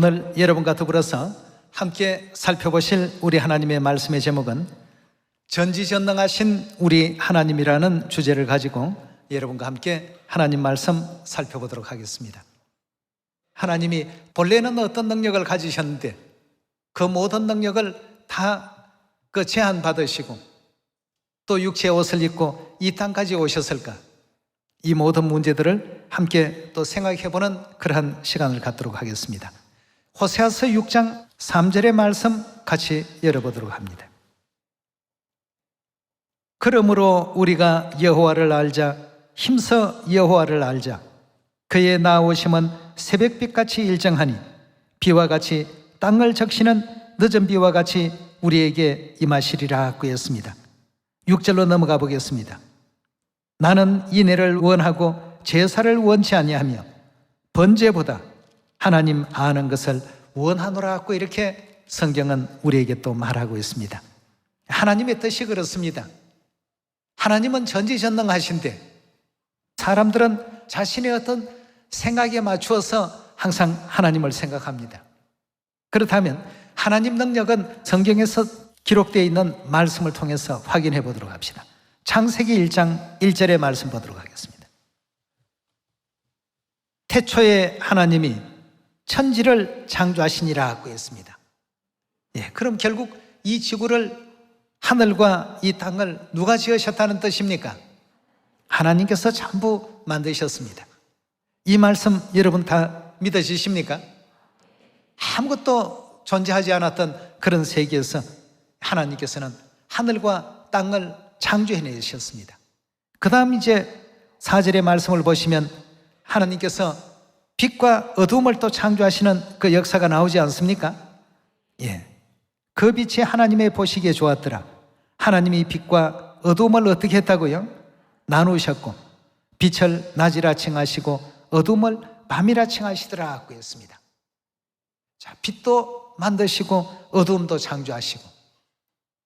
오늘 여러분과 더불어서 함께 살펴보실 우리 하나님의 말씀의 제목은 전지전능하신 우리 하나님이라는 주제를 가지고 여러분과 함께 하나님 말씀 살펴보도록 하겠습니다. 하나님이 본래는 어떤 능력을 가지셨는데 그 모든 능력을 다 제한받으시고 또 육체의 옷을 입고 이 땅까지 오셨을까? 이 모든 문제들을 함께 또 생각해보는 그러한 시간을 갖도록 하겠습니다. 호세아서 6장 3절의 말씀 같이 열어보도록 합니다. 그러므로 우리가 여호와를 알자, 힘써 여호와를 알자. 그의 나오심은 새벽빛같이 일정하니 비와 같이 땅을 적시는 늦은 비와 같이 우리에게 임하시리라 그였습니다. 6절로 넘어가 보겠습니다. 나는 인애를 원하고 제사를 원치 아니하며 번제보다 하나님 아는 것을 원하노라고 이렇게 성경은 우리에게 또 말하고 있습니다. 하나님의 뜻이 그렇습니다. 하나님은 전지전능하신데 사람들은 자신의 어떤 생각에 맞추어서 항상 하나님을 생각합니다. 그렇다면 하나님 능력은 성경에서 기록되어 있는 말씀을 통해서 확인해 보도록 합시다. 창세기 1장 1절의 말씀 보도록 하겠습니다. 태초에 하나님이 천지를 창조하시니라고 했습니다. 그럼 결국 이 지구를, 하늘과 이 땅을 누가 지으셨다는 뜻입니까? 하나님께서 전부 만드셨습니다. 이 말씀 여러분 다 믿어지십니까? 아무것도 존재하지 않았던 그런 세계에서 하나님께서는 하늘과 땅을 창조해내셨습니다. 그 다음 이제 4절의 말씀을 보시면 하나님께서 빛과 어두움을 또 창조하시는 그 역사가 나오지 않습니까? 그 빛이 하나님의 보시기에 좋았더라. 하나님이 빛과 어두움을 어떻게 했다고요? 나누셨고 빛을 낮이라 칭하시고 어두움을 밤이라 칭하시더라고 했습니다. 자, 빛도 만드시고 어두움도 창조하시고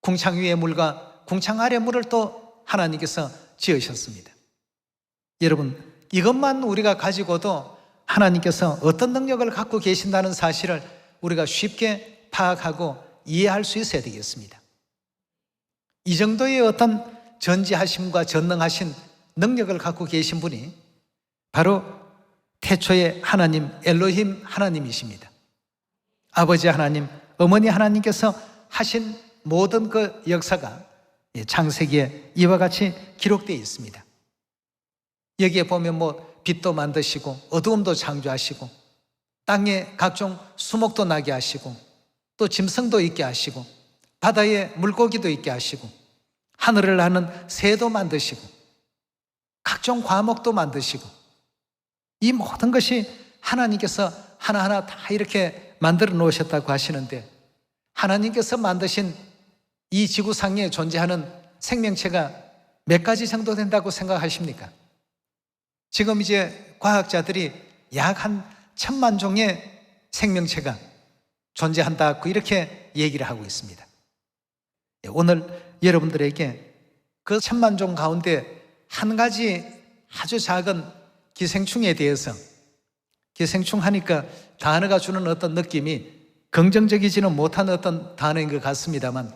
궁창 위의 물과 궁창 아래 물을 또 하나님께서 지으셨습니다. 여러분, 이것만 우리가 가지고도 하나님께서 어떤 능력을 갖고 계신다는 사실을 우리가 쉽게 파악하고 이해할 수 있어야 되겠습니다. 이 정도의 어떤 전지하심과 전능하신 능력을 갖고 계신 분이 바로 태초의 하나님 엘로힘 하나님이십니다. 아버지 하나님, 어머니 하나님께서 하신 모든 그 역사가 창세기에 이와 같이 기록되어 있습니다. 여기에 보면 빛도 만드시고 어두움도 창조하시고 땅에 각종 수목도 나게 하시고 또 짐승도 있게 하시고 바다에 물고기도 있게 하시고 하늘을 나는 새도 만드시고 각종 과목도 만드시고 이 모든 것이 하나님께서 하나하나 다 이렇게 만들어 놓으셨다고 하시는데 하나님께서 만드신 이 지구상에 존재하는 생명체가 몇 가지 정도 된다고 생각하십니까? 지금 이제 과학자들이 약 한 1000만 종의 생명체가 존재한다고 이렇게 얘기를 하고 있습니다. 오늘 여러분들에게 그 1000만 종 가운데 한 가지 아주 작은 기생충에 대해서, 기생충 하니까 단어가 주는 어떤 느낌이 긍정적이지는 못한 어떤 단어인 것 같습니다만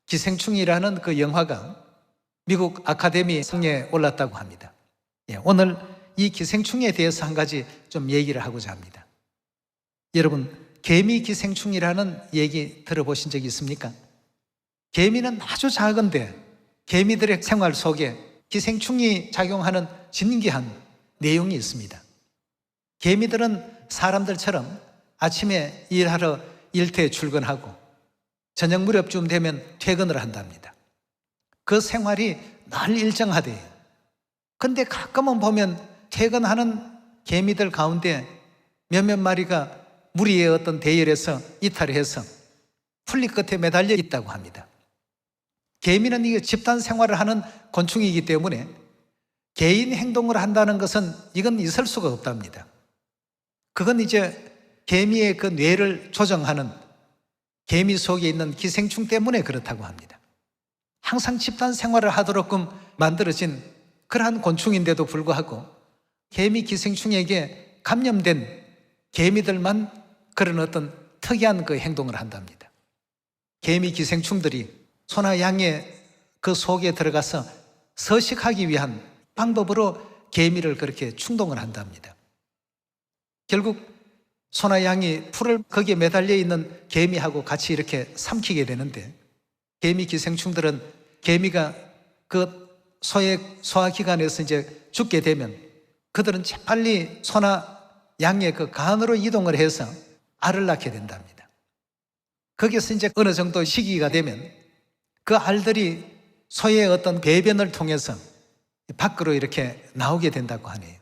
기생충이라는 그 영화가 미국 아카데미 상에 올랐다고 합니다. 오늘 이 기생충에 대해서 한 가지 좀 얘기를 하고자 합니다. 여러분, 개미 기생충이라는 얘기 들어보신 적 있습니까? 개미는 아주 작은데 개미들의 생활 속에 기생충이 작용하는 진기한 내용이 있습니다. 개미들은 사람들처럼 아침에 일하러 일터에 출근하고 저녁 무렵쯤 되면 퇴근을 한답니다. 그 생활이 늘 일정하대요. 근데 가끔은 보면 퇴근하는 개미들 가운데 몇몇 마리가 무리의 어떤 대열에서 이탈해서 풀잎 끝에 매달려 있다고 합니다. 개미는 이게 집단 생활을 하는 곤충이기 때문에 개인 행동을 한다는 것은 이건 있을 수가 없답니다. 그건 이제 개미의 그 뇌를 조정하는 개미 속에 있는 기생충 때문에 그렇다고 합니다. 항상 집단 생활을 하도록끔 만들어진 그러한 곤충인데도 불구하고 개미 기생충에게 감염된 개미들만 그런 어떤 특이한 그 행동을 한답니다. 개미 기생충들이 소나 양의 그 속에 들어가서 서식하기 위한 방법으로 개미를 그렇게 충동을 한답니다. 결국 소나 양이 풀을 거기에 매달려 있는 개미하고 같이 이렇게 삼키게 되는데, 개미 기생충들은 개미가 그 소의 소화기관에서 이제 죽게 되면 그들은 재빨리 소나 양의 그 간으로 이동을 해서 알을 낳게 된답니다. 거기서 이제 어느 정도 시기가 되면 그 알들이 소의 어떤 배변을 통해서 밖으로 이렇게 나오게 된다고 하네요.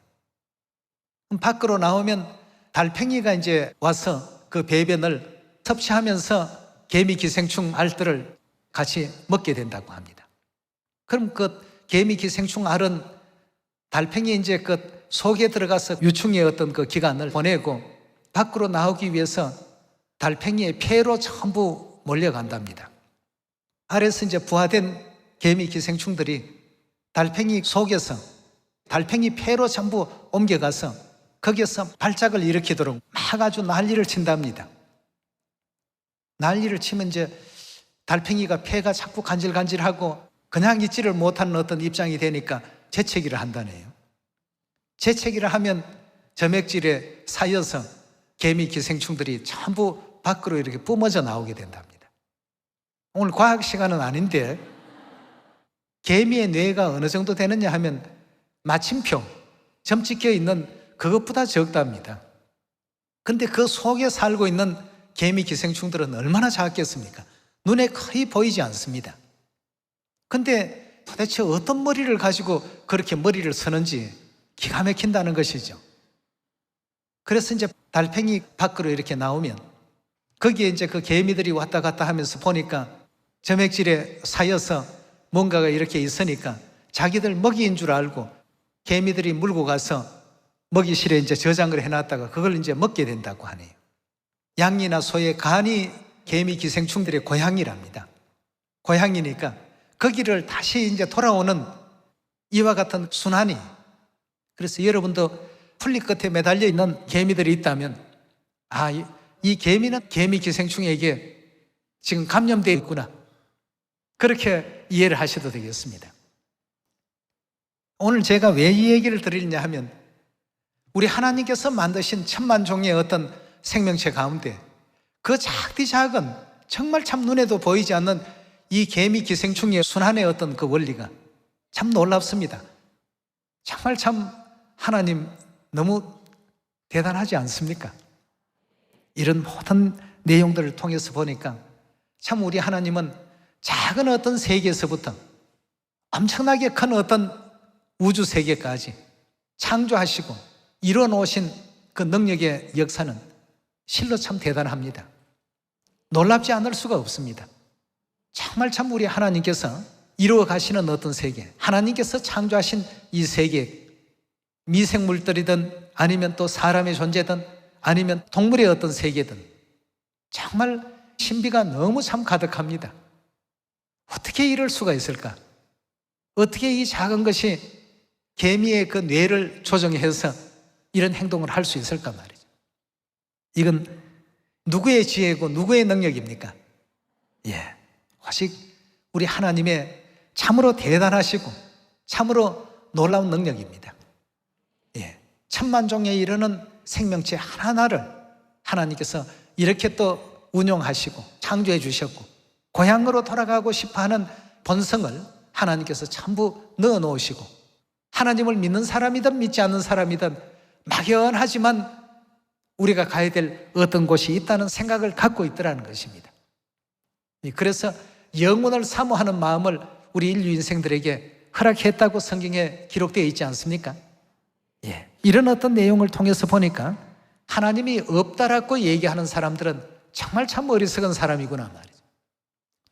밖으로 나오면 달팽이가 이제 와서 그 배변을 섭취하면서 개미 기생충 알들을 같이 먹게 된다고 합니다. 그럼 그 개미 기생충 알은 달팽이 이제 그 속에 들어가서 유충의 어떤 그 기간을 보내고 밖으로 나오기 위해서 달팽이의 폐로 전부 몰려간답니다. 알에서 이제 부화된 개미 기생충들이 달팽이 속에서 달팽이 폐로 전부 옮겨가서 거기에서 발작을 일으키도록 막 아주 난리를 친답니다. 난리를 치면 이제 달팽이가 폐가 자꾸 간질간질하고 그냥 있지를 못하는 어떤 입장이 되니까 재채기를 한다네요. 재채기를 하면 점액질에 쌓여서 개미 기생충들이 전부 밖으로 이렇게 뿜어져 나오게 된답니다. 오늘 과학 시간은 아닌데 개미의 뇌가 어느 정도 되느냐 하면 마침표, 점 찍혀 있는 그것보다 적답니다. 근데 그 속에 살고 있는 개미 기생충들은 얼마나 작겠습니까? 눈에 거의 보이지 않습니다. 근데 도대체 어떤 머리를 가지고 그렇게 머리를 쓰는지 기가 막힌다는 것이죠. 그래서 이제 달팽이 밖으로 이렇게 나오면 거기에 이제 그 개미들이 왔다 갔다 하면서 보니까 점액질에 쌓여서 뭔가가 이렇게 있으니까 자기들 먹이인 줄 알고 개미들이 물고 가서 먹이실에 이제 저장을 해놨다가 그걸 이제 먹게 된다고 하네요. 양이나 소의 간이 개미 기생충들의 고향이랍니다. 고향이니까 거기를 다시 이제 돌아오는 이와 같은 순환이. 그래서 여러분도 풀잎 끝에 매달려 있는 개미들이 있다면 이 개미는 개미 기생충에게 지금 감염되어 있구나, 그렇게 이해를 하셔도 되겠습니다. 오늘 제가 왜 이 얘기를 드리느냐 하면 우리 하나님께서 만드신 천만 종의 어떤 생명체 가운데 그 작디 작은 정말 참 눈에도 보이지 않는 이 개미 기생충의 순환의 어떤 그 원리가 참 놀랍습니다. 정말 참 하나님 너무 대단하지 않습니까? 이런 모든 내용들을 통해서 보니까 참 우리 하나님은 작은 어떤 세계에서부터 엄청나게 큰 어떤 우주 세계까지 창조하시고 이루어 놓으신 그 능력의 역사는 실로 참 대단합니다. 놀랍지 않을 수가 없습니다. 정말 참 우리 하나님께서 이루어 가시는 어떤 세계, 하나님께서 창조하신 이 세계, 미생물들이든 아니면 또 사람의 존재든 아니면 동물의 어떤 세계든 정말 신비가 너무 참 가득합니다. 어떻게 이럴 수가 있을까? 어떻게 이 작은 것이 개미의 그 뇌를 조정해서 이런 행동을 할 수 있을까 말이죠. 이건 누구의 지혜고 누구의 능력입니까? 오직 우리 하나님의 참으로 대단하시고 참으로 놀라운 능력입니다. 천만 종에 이르는 생명체 하나하나를 하나님께서 이렇게 또 운용하시고 창조해 주셨고 고향으로 돌아가고 싶어하는 본성을 하나님께서 전부 넣어 놓으시고 하나님을 믿는 사람이든 믿지 않는 사람이든 막연하지만 우리가 가야 될 어떤 곳이 있다는 생각을 갖고 있더라는 것입니다. 그래서 영혼을 사모하는 마음을 우리 인류 인생들에게 허락했다고 성경에 기록되어 있지 않습니까? 이런 어떤 내용을 통해서 보니까 하나님이 없다라고 얘기하는 사람들은 정말 참 어리석은 사람이구나 말이죠.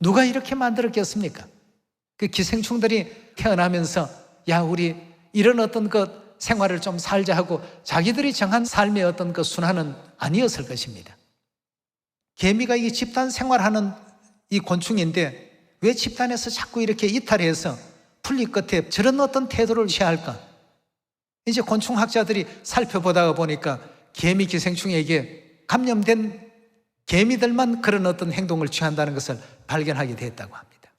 누가 이렇게 만들었겠습니까? 그 기생충들이 태어나면서 우리 이런 어떤 그 생활을 좀 살자 하고 자기들이 정한 삶의 어떤 그 순환은 아니었을 것입니다. 개미가 이 집단 생활하는 이 곤충인데 왜 집단에서 자꾸 이렇게 이탈해서 풀잎 끝에 저런 어떤 태도를 취할까? 이제 곤충학자들이 살펴보다가 보니까 개미 기생충에게 감염된 개미들만 그런 어떤 행동을 취한다는 것을 발견하게 됐다고 합니다.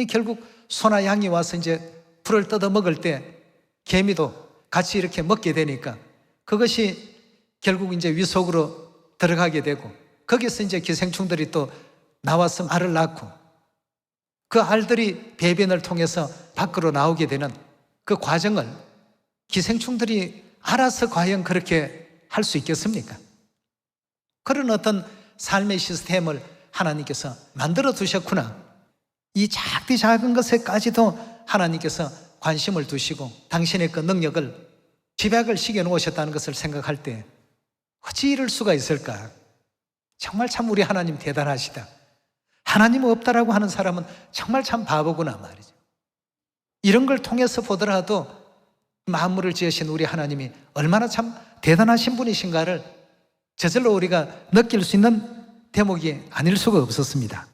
결국 소나 양이 와서 이제 풀을 뜯어 먹을 때 개미도 같이 이렇게 먹게 되니까 그것이 결국 이제 위 속으로 들어가게 되고 거기서 이제 기생충들이 또 나와서 알을 낳고 그 알들이 배변을 통해서 밖으로 나오게 되는 그 과정을 기생충들이 알아서 과연 그렇게 할 수 있겠습니까? 그런 어떤 삶의 시스템을 하나님께서 만들어 두셨구나. 이 작은 것에까지도 하나님께서 관심을 두시고 당신의 그 능력을 집약을 시켜 놓으셨다는 것을 생각할 때 어찌 이럴 수가 있을까? 정말 참 우리 하나님 대단하시다. 하나님 없다라고 하는 사람은 정말 참 바보구나 말이죠. 이런 걸 통해서 보더라도 만물을 지으신 우리 하나님이 얼마나 참 대단하신 분이신가를 저절로 우리가 느낄 수 있는 대목이 아닐 수가 없었습니다.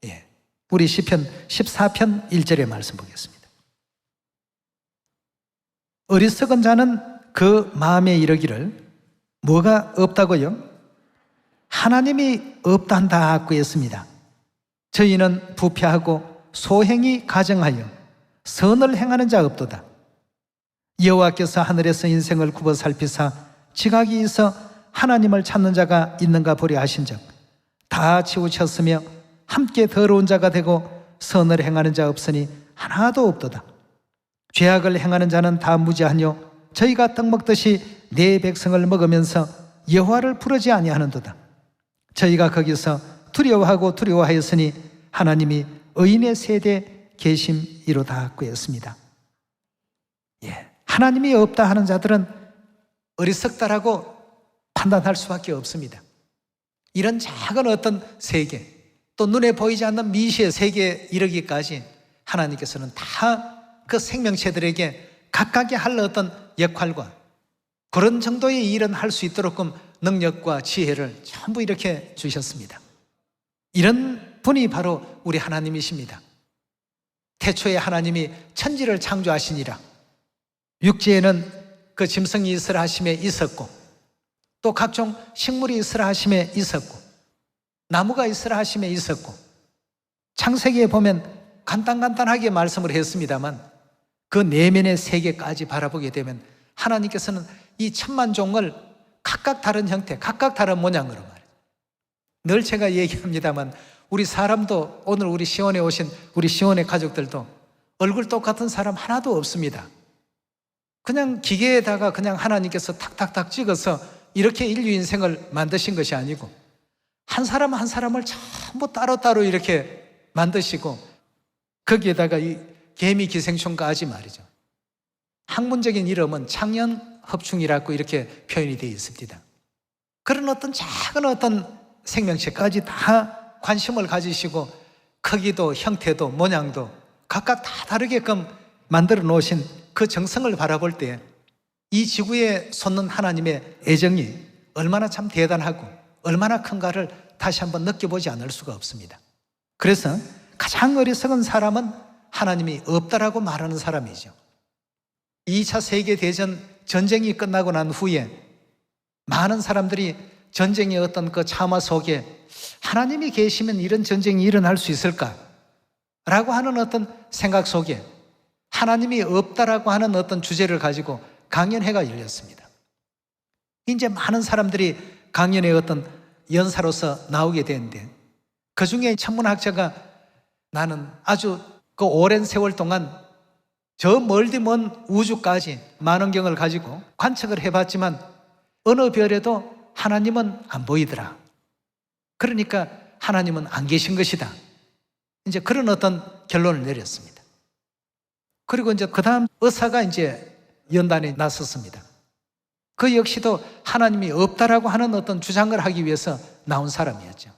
예. 우리 시편 14편 1절의 말씀 보겠습니다. 어리석은 자는 그 마음에 이르기를 뭐가 없다고요? 하나님이 없단다고 했습니다. 저희는 부패하고 소행이 가정하여 선을 행하는 자 없도다. 여호와께서 하늘에서 인생을 굽어 살피사 지각이 있어 하나님을 찾는 자가 있는가 보려 하신즉 다 치우쳤으며 함께 더러운 자가 되고 선을 행하는 자 없으니 하나도 없도다. 죄악을 행하는 자는 다 무지하뇨 저희가 떡 먹듯이 내 백성을 먹으면서 여호와를 부르지 아니하는도다. 저희가 거기서 두려워하였으니 하나님이 의인의 세대에 계심이로다 하였습니다. 예, 하나님이 없다 하는 자들은 어리석다라고 판단할 수밖에 없습니다. 이런 작은 어떤 세계, 또 눈에 보이지 않는 미시의 세계에 이르기까지 하나님께서는 다 그 생명체들에게 각각의 할 어떤 역할과 그런 정도의 일은 할 수 있도록끔 능력과 지혜를 전부 이렇게 주셨습니다. 이런 분이 바로 우리 하나님이십니다. 태초에 하나님이 천지를 창조하시니라. 육지에는 그 짐승이 있으라 하심에 있었고 또 각종 식물이 있으라 하심에 있었고 나무가 있으라 하심에 있었고 창세기에 보면 간단하게 말씀을 했습니다만 그 내면의 세계까지 바라보게 되면 하나님께서는 이 천만 종을 각각 다른 형태, 각각 다른 모양으로 말이에요. 늘 제가 얘기합니다만 우리 사람도 오늘 우리 시원에 오신 우리 시원의 가족들도 얼굴 똑같은 사람 하나도 없습니다. 그냥 기계에다가 그냥 하나님께서 탁탁탁 찍어서 이렇게 인류 인생을 만드신 것이 아니고 한 사람 한 사람을 전부 따로따로 이렇게 만드시고 거기에다가 이 개미 기생충까지 말이죠. 학문적인 이름은 창년흡충이라고 이렇게 표현이 되어 있습니다. 그런 어떤 작은 어떤 생명체까지 다 관심을 가지시고 크기도 형태도 모양도 각각 다 다르게끔 만들어 놓으신 그 정성을 바라볼 때 이 지구에 솟는 하나님의 애정이 얼마나 참 대단하고 얼마나 큰가를 다시 한번 느껴보지 않을 수가 없습니다. 그래서 가장 어리석은 사람은 하나님이 없다라고 말하는 사람이죠. 2차 세계대전 전쟁이 끝나고 난 후에 많은 사람들이 전쟁의 어떤 그 참화 속에 하나님이 계시면 이런 전쟁이 일어날 수 있을까? 라고 하는 어떤 생각 속에 하나님이 없다라고 하는 어떤 주제를 가지고 강연회가 열렸습니다. 이제 많은 사람들이 강연의 어떤 연사로서 나오게 되는데 그 중에 천문학자가 나는 아주 그 오랜 세월 동안 저 멀디 먼 우주까지 만원경을 가지고 관측을 해봤지만 어느 별에도 하나님은 안 보이더라. 그러니까 하나님은 안 계신 것이다. 이제 그런 어떤 결론을 내렸습니다. 그리고 이제 그 다음 의사가 이제 연단에 나섰습니다. 그 역시도 하나님이 없다라고 하는 어떤 주장을 하기 위해서 나온 사람이었죠.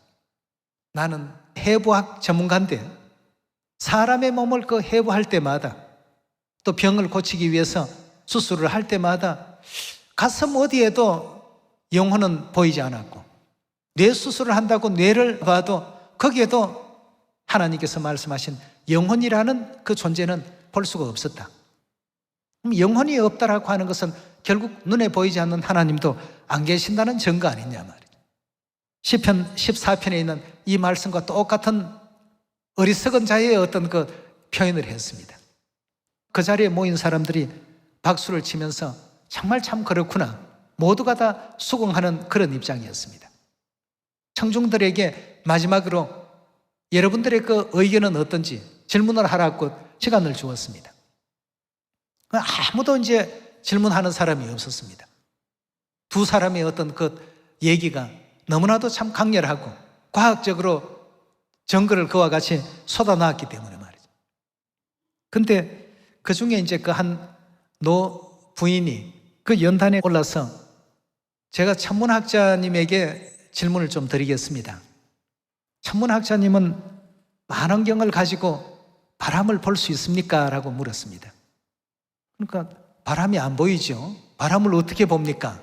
나는 해부학 전문가인데 사람의 몸을 그 해부할 때마다 또 병을 고치기 위해서 수술을 할 때마다 가슴 어디에도 영혼은 보이지 않았고 뇌 수술을 한다고 뇌를 봐도 거기에도 하나님께서 말씀하신 영혼이라는 그 존재는 볼 수가 없었다. 그럼 영혼이 없다라고 하는 것은 결국 눈에 보이지 않는 하나님도 안 계신다는 증거 아니냐 말이죠. 시편 14편에 있는 이 말씀과 똑같은 어리석은 자의 어떤 그 표현을 했습니다. 그 자리에 모인 사람들이 박수를 치면서 정말 참 그렇구나, 모두가 다 수긍하는 그런 입장이었습니다. 청중들에게 마지막으로 여러분들의 그 의견은 어떤지 질문을 하라고 시간을 주었습니다. 아무도 이제 질문하는 사람이 없었습니다. 두 사람의 어떤 그 얘기가 너무나도 참 강렬하고 과학적으로 증거를 그와 같이 쏟아놨기 때문에 말이죠. 근데 그 중에 이제 그 한 노 부인이 그 연단에 올라서 제가 천문학자님에게 질문을 좀 드리겠습니다. 천문학자님은 만원경을 가지고 바람을 볼 수 있습니까? 라고 물었습니다. 그러니까 바람이 안 보이죠. 바람을 어떻게 봅니까?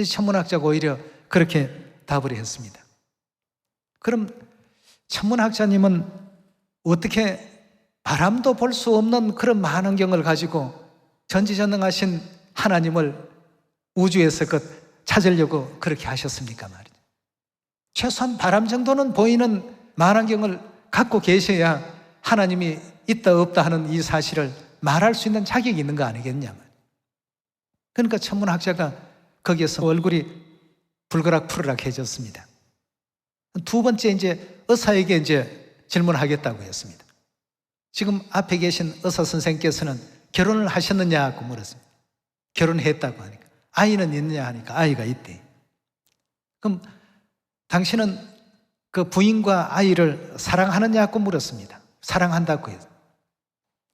천문학자가 오히려 그렇게 답을 했습니다. 그럼 천문학자님은 어떻게 바람도 볼 수 없는 그런 만원경을 가지고 전지전능하신 하나님을 우주에서 찾으려고 그렇게 하셨습니까? 말이죠. 최소한 바람 정도는 보이는 만원경을 갖고 계셔야 하나님이 있다 없다 하는 이 사실을 말할 수 있는 자격이 있는 거 아니겠냐. 그러니까 천문학자가 거기에서 얼굴이 불그락푸르락 해졌습니다. 두 번째 이제 의사에게 이제 질문하겠다고 했습니다. 지금 앞에 계신 의사 선생님께서는 결혼을 하셨느냐고 물었습니다. 결혼했다고 하니까. 아이는 있느냐 하니까 아이가 있대. 그럼 당신은 그 부인과 아이를 사랑하느냐고 물었습니다. 사랑한다고 해서.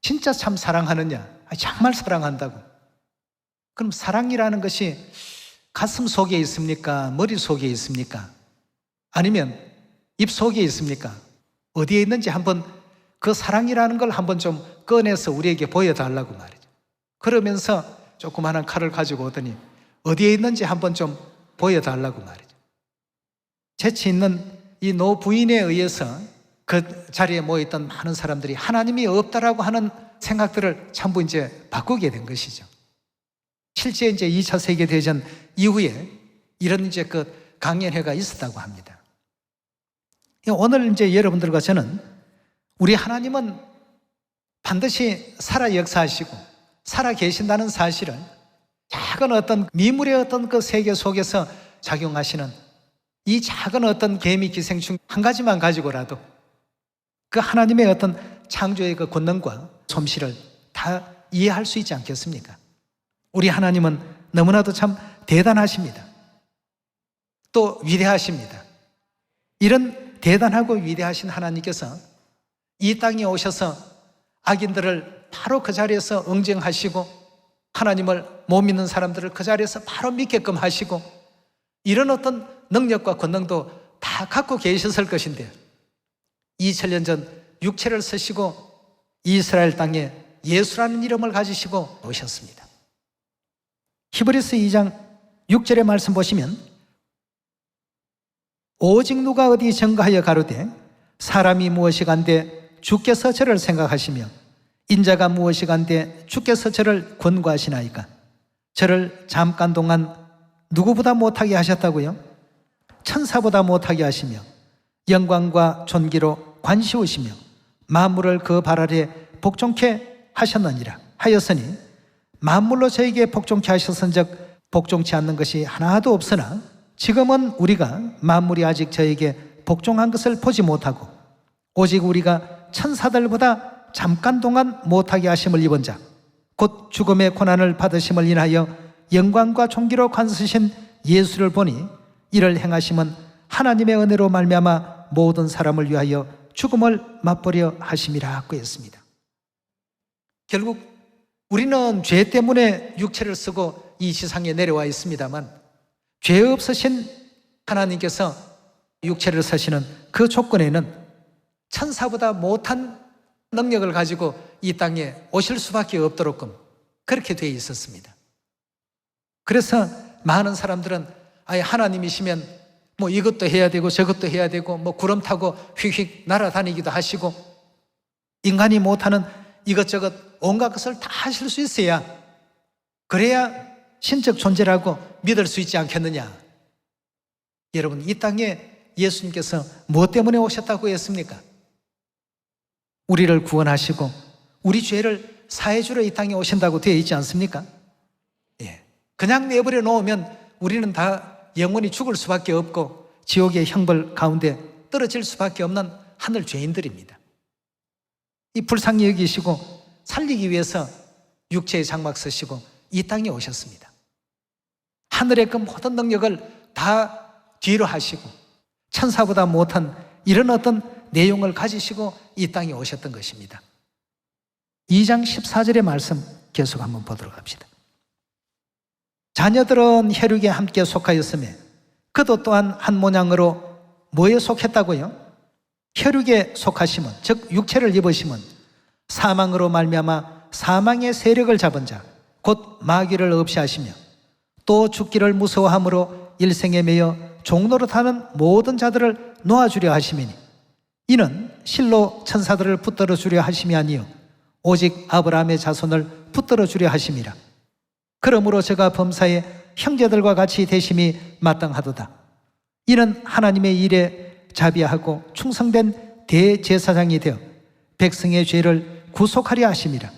진짜 참 사랑하느냐? 정말 사랑한다고. 그럼 사랑이라는 것이 가슴 속에 있습니까? 머리 속에 있습니까? 아니면 입 속에 있습니까? 어디에 있는지 한번 그 사랑이라는 걸 한번 좀 꺼내서 우리에게 보여달라고 말이죠. 그러면서 조그마한 칼을 가지고 오더니 어디에 있는지 한번 좀 보여달라고 말이죠. 재치 있는 이 노 부인에 의해서 그 자리에 모여있던 많은 사람들이 하나님이 없다라고 하는 생각들을 전부 이제 바꾸게 된 것이죠. 실제 이제 2차 세계대전 이후에 이런 이제 그 강연회가 있었다고 합니다. 오늘 이제 여러분들과 저는 우리 하나님은 반드시 살아 역사하시고 살아 계신다는 사실을 작은 어떤 미물의 어떤 그 세계 속에서 작용하시는 이 작은 어떤 개미 기생충 한 가지만 가지고라도 그 하나님의 어떤 창조의 그 권능과 솜씨를 다 이해할 수 있지 않겠습니까? 우리 하나님은 너무나도 참 대단하십니다. 또 위대하십니다. 이런 대단하고 위대하신 하나님께서 이 땅에 오셔서 악인들을 바로 그 자리에서 응징하시고 하나님을 못 믿는 사람들을 그 자리에서 바로 믿게끔 하시고 이런 어떤 능력과 권능도 다 갖고 계셨을 것인데 2000년 전 육체를 쓰시고 이스라엘 땅에 예수라는 이름을 가지시고 오셨습니다. 히브리서 2장 6절의 말씀 보시면 오직 누가 어디 증거하여 가로되 사람이 무엇이 간데 주께서 저를 생각하시며 인자가 무엇이 간데 주께서 저를 권고하시나이까. 저를 잠깐 동안 누구보다 못하게 하셨다고요? 천사보다 못하게 하시며 영광과 존귀로 관시우시며 만물을 그 발 아래 복종케 하셨느니라 하였으니 만물로 저에게 복종케 하셨은즉 복종치 않는 것이 하나도 없으나 지금은 우리가 만물이 아직 저에게 복종한 것을 보지 못하고 오직 우리가 천사들보다 잠깐 동안 못하게 하심을 입은 자 곧 죽음의 고난을 받으심을 인하여 영광과 존귀로 관서신 예수를 보니 이를 행하심은 하나님의 은혜로 말미암아 모든 사람을 위하여 죽음을 맛보려 하심이라고 했습니다. 결국 우리는 죄 때문에 육체를 쓰고 이 세상에 내려와 있습니다만 죄 없으신 하나님께서 육체를 쓰시는 그 조건에는 천사보다 못한 능력을 가지고 이 땅에 오실 수밖에 없도록끔 그렇게 되어 있었습니다. 그래서 많은 사람들은 아예 하나님이시면 뭐 이것도 해야 되고 저것도 해야 되고 뭐 구름 타고 휙휙 날아다니기도 하시고 인간이 못하는 이것저것 온갖 것을 다 하실 수 있어야 그래야 신적 존재라고 믿을 수 있지 않겠느냐? 여러분, 이 땅에 예수님께서 무엇 때문에 오셨다고 했습니까? 우리를 구원하시고 우리 죄를 사해주러 이 땅에 오신다고 되어 있지 않습니까? 예. 그냥 내버려 놓으면 우리는 다 영원히 죽을 수밖에 없고 지옥의 형벌 가운데 떨어질 수밖에 없는 하늘 죄인들입니다. 이 불쌍히 여기시고 살리기 위해서 육체의 장막 쓰시고 이 땅에 오셨습니다. 하늘의 그 모든 능력을 다 뒤로 하시고 천사보다 못한 이런 어떤 내용을 가지시고 이 땅에 오셨던 것입니다. 2장 14절의 말씀 계속 한번 보도록 합시다. 자녀들은 혈육에 함께 속하였으며 그도 또한 한 모양으로 뭐에 속했다고요? 혈육에 속하심은, 즉 육체를 입으심은 사망으로 말미암아 사망의 세력을 잡은 자 곧 마귀를 없이 하시며 또 죽기를 무서워함으로 일생에 매여 종노릇하는 모든 자들을 놓아주려 하심이니 이는 실로 천사들을 붙들어 주려 하심이 아니요 오직 아브라함의 자손을 붙들어 주려 하심이라. 그러므로 저가 범사에 형제들과 같이 대심이 마땅하도다. 이는 하나님의 일에 자비하고 충성된 대제사장이 되어 백성의 죄를 구속하려 하심이라.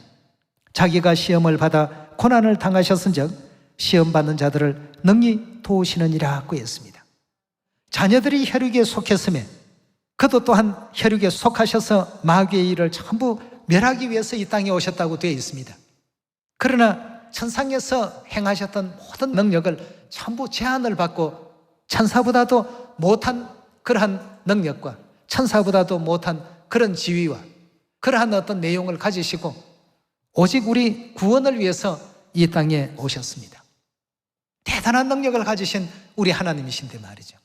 자기가 시험을 받아 고난을 당하셨은즉 시험받는 자들을 능히 도우시느니라 하고 했습니다. 자녀들이 혈육에 속했음에 그도 또한 혈육에 속하셔서 마귀의 일을 전부 멸하기 위해서 이 땅에 오셨다고 되어 있습니다. 그러나 천상에서 행하셨던 모든 능력을 전부 제한을 받고 천사보다도 못한 그러한 능력과 천사보다도 못한 그런 지위와 그러한 어떤 내용을 가지시고 오직 우리 구원을 위해서 이 땅에 오셨습니다. 대단한 능력을 가지신 우리 하나님이신데 말이죠.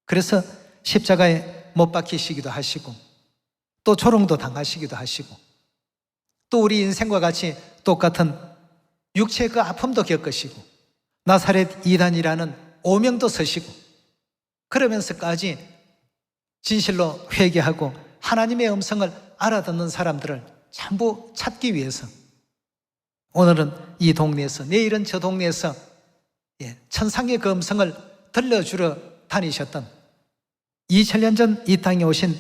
그래서 십자가에 못 박히시기도 하시고 또 조롱도 당하시기도 하시고 또 우리 인생과 같이 똑같은 육체의 그 아픔도 겪으시고 나사렛 이단이라는 오명도 서시고 그러면서까지 진실로 회개하고 하나님의 음성을 알아듣는 사람들을 전부 찾기 위해서 오늘은 이 동네에서 내일은 저 동네에서 천상의 그 음성을 들려주러 다니셨던 2000년 전 이 땅에 오신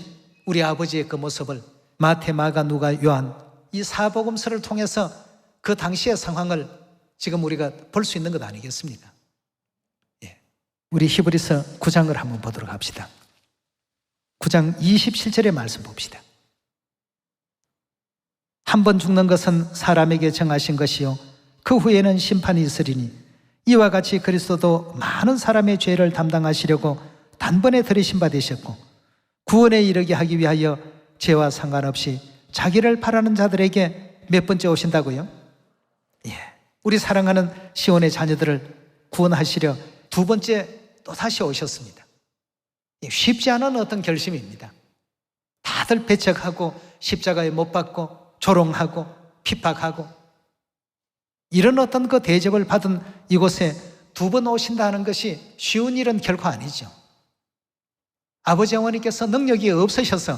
우리 아버지의 그 모습을 마태, 마가, 누가, 요한 이 사복음서를 통해서 그 당시의 상황을 지금 우리가 볼 수 있는 것 아니겠습니까? 우리 히브리서 9장을 한번 보도록 합시다. 9장 27절의 말씀 봅시다. 한 번 죽는 것은 사람에게 정하신 것이요 그 후에는 심판이 있으리니 이와 같이 그리스도도 많은 사람의 죄를 담당하시려고 단번에 들이신 바 되셨고 구원에 이르게 하기 위하여 죄와 상관없이 자기를 바라는 자들에게 몇 번째 오신다고요? 우리 사랑하는 시온의 자녀들을 구원하시려 두 번째 또 다시 오셨습니다. 쉽지 않은 어떤 결심입니다. 다들 배척하고 십자가에 못 박고 조롱하고 핍박하고 이런 어떤 그 대접을 받은 이곳에 두 번 오신다는 것이 쉬운 일은 결코 아니죠. 아버지 어머니께서 능력이 없으셔서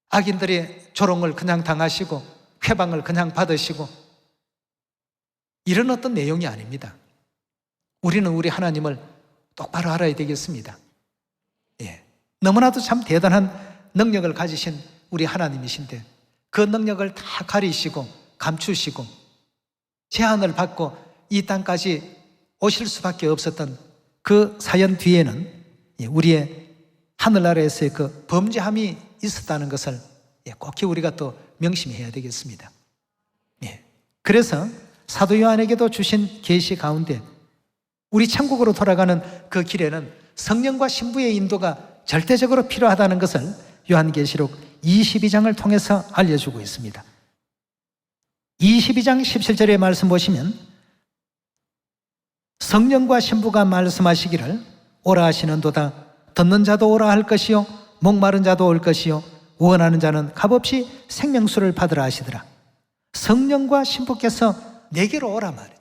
악인들의 조롱을 그냥 당하시고 회방을 그냥 받으시고 이런 어떤 내용이 아닙니다. 우리는 우리 하나님을 똑바로 알아야 되겠습니다. 너무나도 참 대단한 능력을 가지신 우리 하나님이신데 그 능력을 다 가리시고 감추시고 제한을 받고 이 땅까지 오실 수밖에 없었던 그 사연 뒤에는 우리의 하늘나라에서의 그 범죄함이 있었다는 것을 꼭히 우리가 또 명심해야 되겠습니다. 그래서 사도 요한에게도 주신 계시 가운데 우리 천국으로 돌아가는 그 길에는 성령과 신부의 인도가 절대적으로 필요하다는 것을 요한계시록 22장을 통해서 알려주고 있습니다. 22장 17절의 말씀 보시면 성령과 신부가 말씀하시기를 오라 하시는도다. 듣는 자도 오라 할 것이요 목마른 자도 올 것이요 원하는 자는 값없이 생명수를 받으라 하시더라. 성령과 신부께서 내게로 오라 말이에요.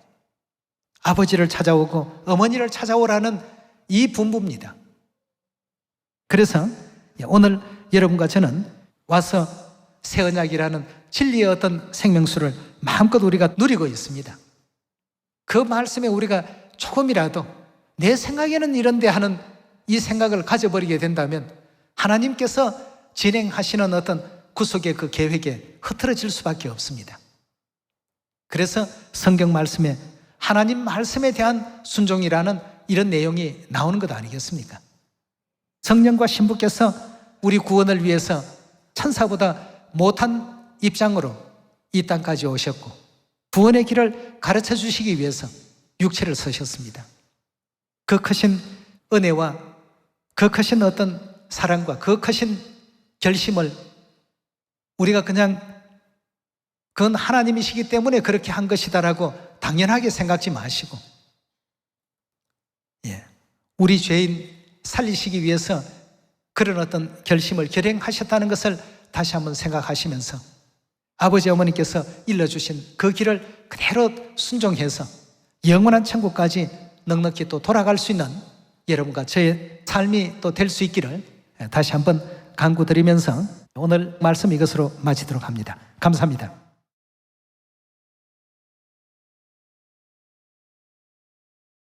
아버지를 찾아오고 어머니를 찾아오라는 이 분부입니다. 그래서 오늘 여러분과 저는 와서 새 언약이라는 진리의 어떤 생명수를 마음껏 우리가 누리고 있습니다. 그 말씀에 우리가 조금이라도 내 생각에는 이런데 하는 이 생각을 가져버리게 된다면 하나님께서 진행하시는 어떤 구속의 그 계획에 흐트러질 수밖에 없습니다. 그래서 성경 말씀에 하나님 말씀에 대한 순종이라는 이런 내용이 나오는 것 아니겠습니까? 성령과 신부께서 우리 구원을 위해서 천사보다 못한 입장으로 이 땅까지 오셨고 구원의 길을 가르쳐 주시기 위해서 육체를 서셨습니다. 그 크신 은혜와 그 크신 어떤 사랑과 그 크신 결심을 우리가 그냥 그건 하나님이시기 때문에 그렇게 한 것이다라고 당연하게 생각지 마시고, 우리 죄인 살리시기 위해서 그런 어떤 결심을 결행하셨다는 것을 다시 한번 생각하시면서 아버지 어머니께서 일러주신 그 길을 그대로 순종해서 영원한 천국까지 넉넉히 또 돌아갈 수 있는 여러분과 저의 삶이 또 될 수 있기를 다시 한번 간구드리면서 오늘 말씀 이것으로 마치도록 합니다. 감사합니다.